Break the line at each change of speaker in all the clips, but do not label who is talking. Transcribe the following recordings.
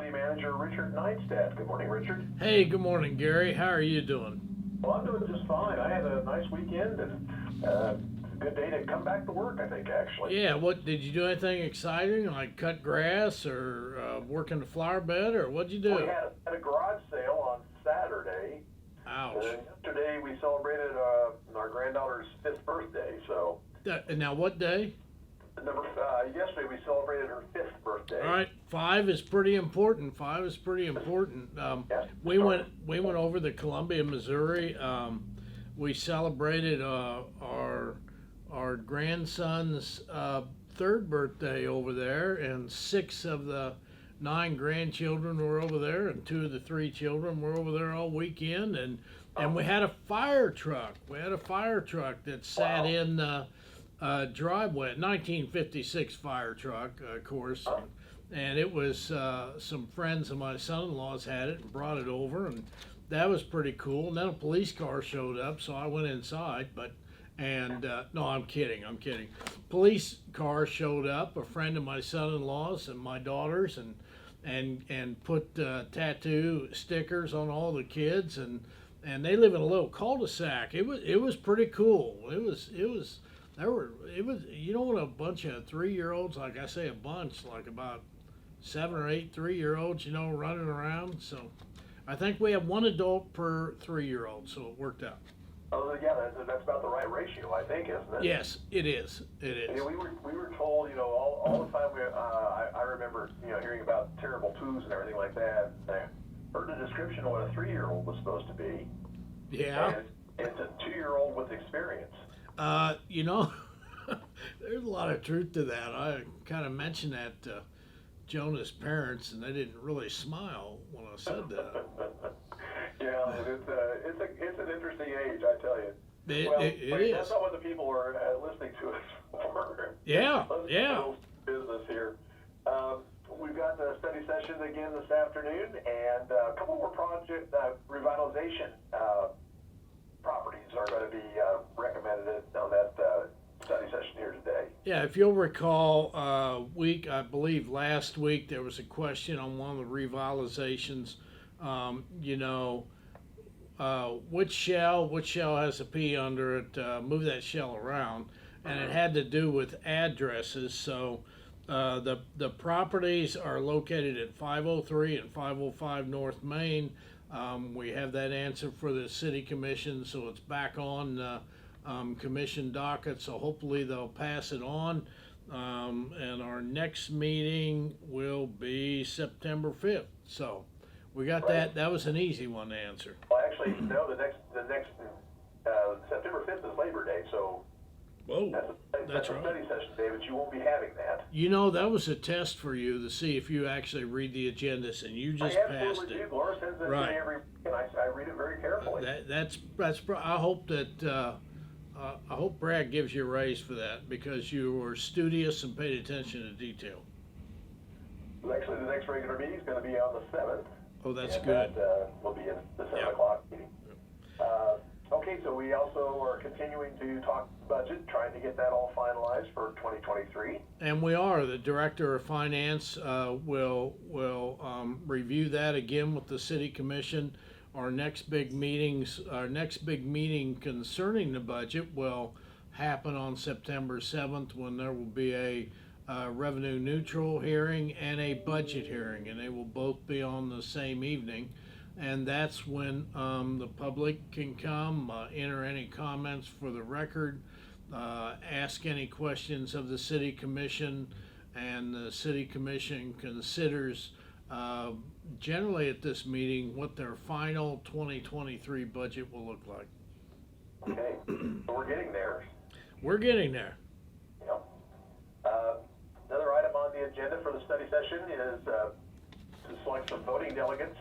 City Manager Richard Neinstedt. Good morning, Richard.
Hey, good morning, Gary. How are you doing?
Well, I'm doing just fine. I had a nice weekend and a good day to come back to work, I think, actually.
Yeah, what did you do? Anything exciting like cut grass or work in the flower bed, or what'd you
We
do?
had a garage sale on Saturday.
Ouch.
And yesterday we celebrated our granddaughter's 5th birthday. So,
Now, what day?
yesterday we celebrated her 5th birthday.
All right, 5 is pretty important. 5 is pretty important.
Yes,
we went over to Columbia, Missouri. We celebrated our grandson's third birthday over there, and 6 of the 9 grandchildren were over there, and 2 of the 3 children were over there all weekend, and we had a fire truck. We had a fire truck that sat
Wow.
in driveway, 1956 fire truck, of course, and it was some friends of my son-in-law's had it and brought it over, and that was pretty cool. And then a police car showed up, so I went inside, no, I'm kidding, Police car showed up, a friend of my son-in-law's and my daughter's, and put tattoo stickers on all the kids, and they live in a little cul-de-sac. It was pretty cool. When a bunch of 3-year-olds, like I say, a bunch, like about 7 or 8 3-year-olds, running around. So I think we have 1 adult per 3-year-old, so it worked out.
Oh, yeah, that's about the right ratio, I think, isn't it?
Yes, it is. It is.
Yeah, we were told, all the time. I remember, hearing about terrible twos and everything like that. I heard a description of what a 3-year-old was supposed to be.
Yeah.
And it's a 2-year-old with experience.
You know, there's a lot of truth to that. I kind of mentioned that to Jonah's parents, and they didn't really smile when I said that.
Yeah, it's an interesting age, I tell you.
It is.
That's not what the people are listening to us for.
Yeah,
Let's
yeah.
go business here. We've got the study session again this afternoon, and a couple more project revitalization properties are going to be recommended on that study session here today.
Yeah, if you'll recall, I believe last week there was a question on one of the revitalizations. Which shell has a P under it? Move that shell around, and it had to do with addresses. So the properties are located at 503 and 505 North Main. We have that answer for the city commission, so it's back on the commission docket. So hopefully they'll pass it on. And our next meeting will be September 5th. So we got that. That was an easy one to answer.
Well, actually, no. The next September 5th is Labor Day, so
Whoa,
that's a
right.
study session, David. You won't be having that.
That was a test for you to see if you actually read the agendas, and you just
I
passed
absolutely
it.
do. Laura sends it to
Right.
me every week, and I read it very carefully.
I hope that I hope Brad gives you a raise for that, because you were studious and paid attention to detail.
Actually, the next regular meeting is going to be on the 7th.
Oh, that's
and
good.
That will be in the 7 o'clock meeting. Okay, so we also are continuing to talk budget, trying to get that all finalized for 2023.
And we are. The director of finance will review that again with the city commission. Our next big meeting concerning the budget will happen on September 7th, when there will be a revenue neutral hearing and a budget hearing, and they will both be on the same evening. And that's when the public can come, enter any comments for the record, ask any questions of the city commission, and the city commission considers generally at this meeting what their final 2023 budget will look like.
Okay, so we're getting there.
We're getting there.
Yep. Another item on the agenda for the study session is to select some voting delegates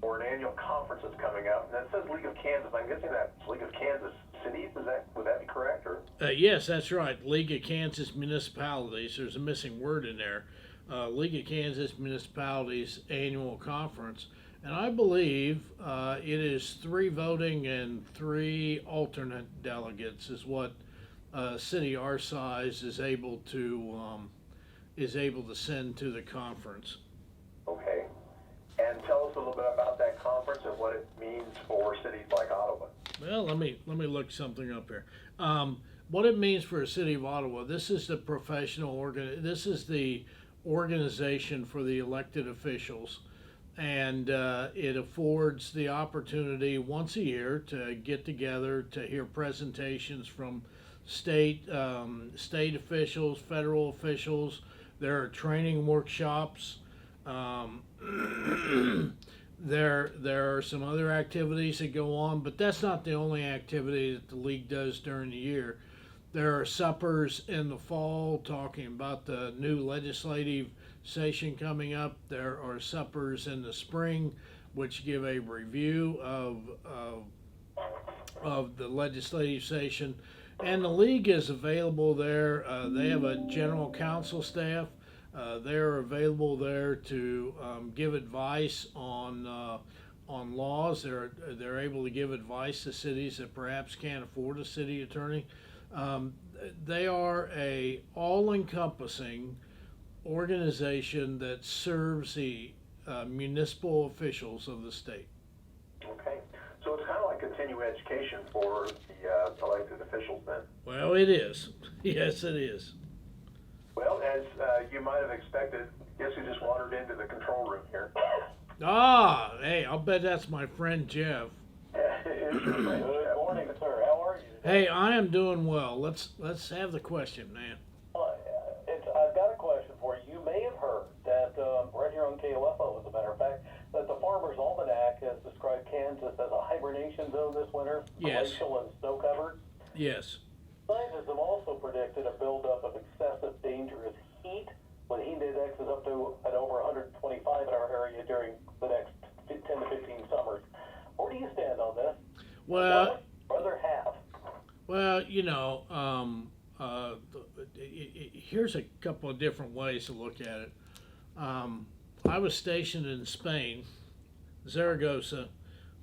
for an annual conference that's coming up. And that says League of Kansas. I'm guessing that's League of Kansas Cities. Would that be correct? Or
Yes, that's right. League of Kansas Municipalities. There's a missing word in there. League of Kansas Municipalities Annual Conference. And I believe it is 3 voting and 3 alternate delegates is what city our size is able to send to the conference.
okay. little bit about that conference and what it means for cities like Ottawa?
Well, let me look something up here. What it means for a city of Ottawa. This is the This is the organization for the elected officials, and it affords the opportunity once a year to get together to hear presentations from state officials, federal officials. There are training workshops. Um, there are some other activities that go on, but that's not the only activity that the league does during the year. There are suppers in the fall talking about the new legislative session coming up. There are suppers in the spring which give a review of the legislative session. And the league is available there. They have a general counsel staff. They're available there to give advice on laws. They're able to give advice to cities that perhaps can't afford a city attorney. They are a all-encompassing organization that serves the municipal officials of the state.
Okay. So it's kind of like continuing education for the elected officials then?
Well, it is. Yes, it is.
Well, as you might have expected, guess who just wandered into the control room here?
Ah, hey, I'll bet that's my friend Jeff.
Good morning, sir. How are you?
Hey, I am doing well. Let's have the question, man.
I've got a question for you. You may have heard that right here on KOFO, as a matter of fact, that the Farmer's Almanac has described Kansas as a hibernation zone this winter,
Yes.
glacial and snow-covered.
Yes.
Scientists have also predicted a buildup of excessive dangerous heat, with heat indexes up to at over 125 in our area during the next 10 to 15 summers. Where do you stand on this?
Well,
What would you rather have?
well, here's a couple of different ways to look at it. I was stationed in Spain, Zaragoza.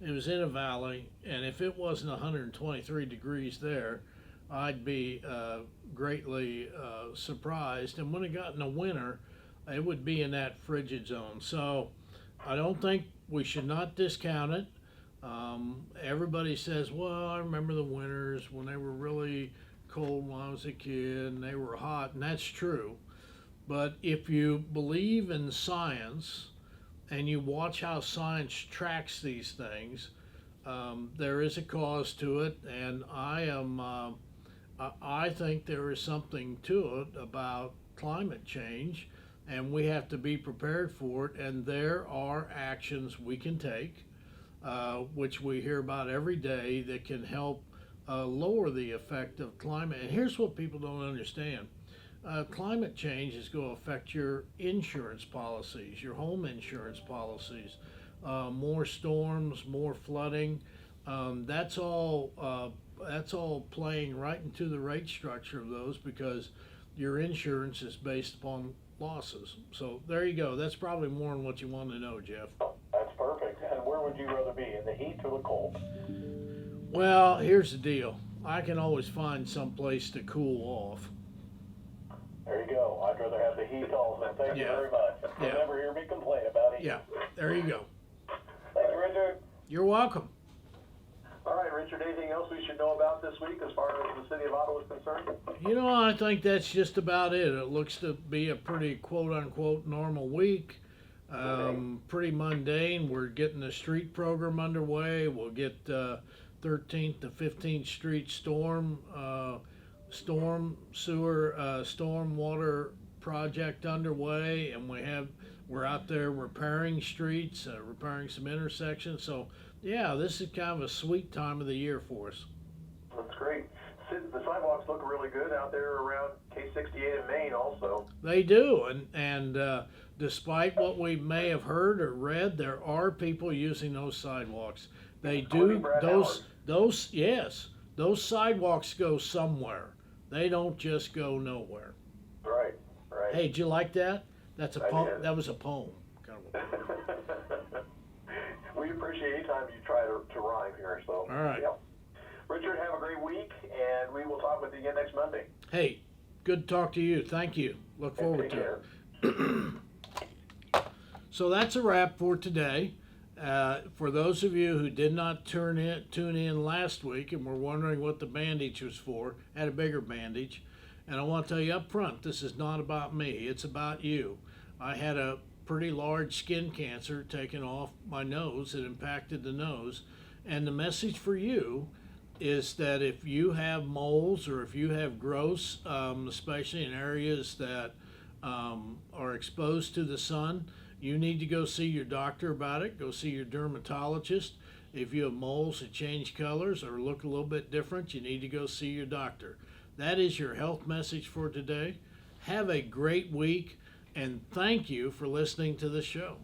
It was in a valley, and if it wasn't 123 degrees there, I'd be greatly surprised. And when it got in the winter, it would be in that frigid zone. So I don't think we should not discount it. Everybody says, well, I remember the winters when they were really cold when I was a kid and they were hot, and that's true. But if you believe in science and you watch how science tracks these things, there is a cause to it, and I think there is something to it about climate change, and we have to be prepared for it. And there are actions we can take, which we hear about every day, that can help lower the effect of climate. And here's what people don't understand. Climate change is going to affect your insurance policies, your home insurance policies, more storms, more flooding. That's all playing right into the rate structure of those, because your insurance is based upon losses. So there you go. That's probably more than what you want to know, Jeff.
That's perfect. And where would you rather be, in the heat or the cold?
Well, here's the deal. I can always find some place to cool off.
There you go. I'd rather have the heat also. Thank you very much. You'll never hear me complain about heat.
Yeah, there you go.
Thank you, Richard.
You're welcome.
All right, Richard, anything else we should know about this week as far as the city of Ottawa is concerned?
I think that's just about it. It looks to be a pretty quote-unquote normal week. Pretty mundane. We're getting the street program underway. We'll get 13th to 15th Street storm water project underway, and we're out there repairing streets, repairing some intersections. So yeah, this is kind of a sweet time of the year for us.
That's great. The sidewalks look really good out there around K68 in Maine also.
They do, and despite what we may have heard or read, there are people using those sidewalks. They do. Those sidewalks go somewhere. They don't just go nowhere.
Right.
Hey, did you like that? That's a
I
poem.
did.
That was a poem.
We appreciate any time you try to rhyme here. So.
All right.
Yeah. Richard, have a great week, and we will talk with you again next Monday.
Hey, good to talk to you. Thank you. Look forward to it. So that's a wrap for today. For those of you who did not tune in last week and were wondering what the bandage was for, I had a bigger bandage. And I want to tell you up front, this is not about me, it's about you. I had a pretty large skin cancer taken off my nose. It impacted the nose. And the message for you is that if you have moles or if you have growths, especially in areas that are exposed to the sun, you need to go see your doctor about it. Go see your dermatologist. If you have moles that change colors or look a little bit different, you need to go see your doctor. That is your health message for today. Have a great week, and thank you for listening to the show.